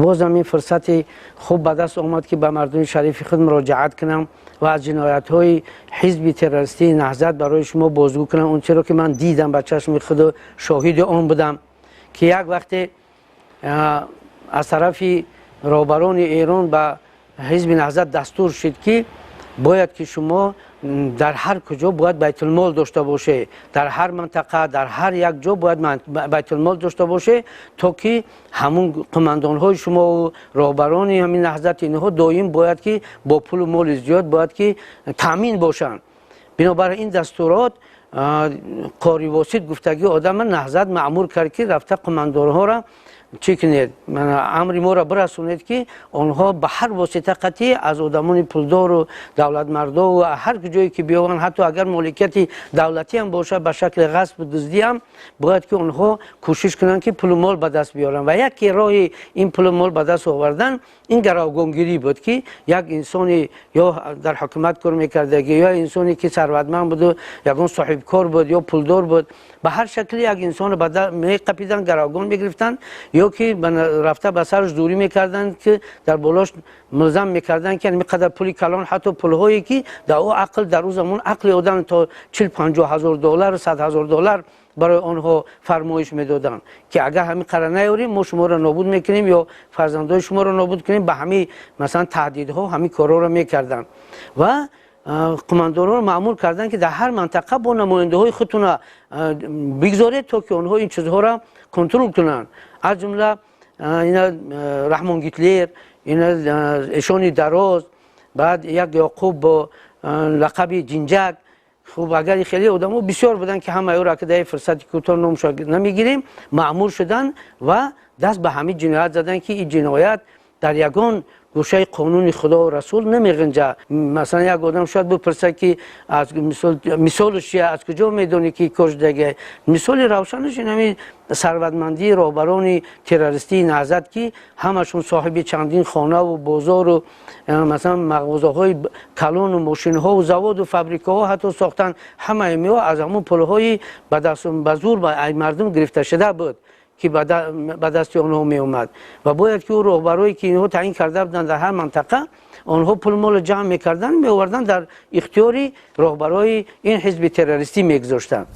بازم این فرصت خوب به دست آمد که به مردم شریف خود مراجعت کنم و از جنایت‌های حزب تروریستی نهضت برای شما بازگو کنم. اون چرا که من دیدم، به چشم خود شاهد آن بودم که یک وقت از طرف رهبران ایران به حزب نهضت دستور شد که باید که شما در هر کجا باید بیت المال داشته باشه، در هر منطقه، در هر یک جا باید بیت المال داشته باشه تا که همون قماندان های شما و رهبران همین نهضت اینها دائم باید که با پول و مال زیاد باید که تامین باشن. بنابراین این دستورات قاری واسط گفتگی آدم نهضت مأمور کرد که رفته قماندان ها را چی کنید، امر ما را برسونید که آنها به هر واسطه قطعی از آدمان پولدار و دولت مردا و هر جایی که بیاون، حتی اگر مالکیت دولتی هم باشه به شکل غصب و دزدی هم باید که آنها کوشش کنند که پول و مال به دست بیارن. و یکی راه این پول و مال به دست آوردن این گروگانگیری بود که یک انسانی یا در حکومت کار میکرده یا انسانی که ثروتمند بود و یگان صاحب کار بود یا پولدار بود، به هر شکلی یک انسان به دست میقپیدن، گروگان میگرفتن یا که رفته به سرش دوری میکردن که در بالاش ملزم میکردن که اینقدر پولی کلان، حتی پولهایی که در او عقل در او زمان عقل آدم تا 40-50 هزار دلار 100 هزار دلار برای آنها فرمایش میدادن که اگر همین قرار نیاریم ما شما را نابود میکنیم یا فرزندای شما را نابود کنیم. به همین مثلا تهدیدها همین کارا را میکردن و قماندانان رو مأمور کردن که در هر منطقه با نماینده های خودتون بگذارید تا که آنها این چیزها را کنترل کنن. از جمله اینا رحمان گیتلر، اینا اشانی دراز، بعد یک یعقوب با لقب جنجک. خب اگر خیلی آدم‌ها بسیار بودن که همه را که در فرصتی کوتاه نامش نمیگیریم مأمور شدن و دست به همین جنایت زدن که این جنایت در یگان گوشه قانون خدا و رسول نمیگنجه. مثلا یک آدم شاید بپرسه که از مثالش چیه، از کجا میدونی که کارش دیگه؟ مثال روشنش همین ثروتمندی رهبران تروریستی نهضت که همشون صاحب چندین خانه و بازار و مثلا مغازه های کلان و ماشین ها و زواد و فابریکه ها حتی ساختن. همه میها از همون پولهای به زور به مردم گرفته شده بود که به دست آنها می اومد و باید که او رهبرایی که اینها تعیین کرده بودند در هر منطقه آنها پول مال جمع میکردن میآوردن در اختیار رهبرای این حزب تروریستی میگذاشتند.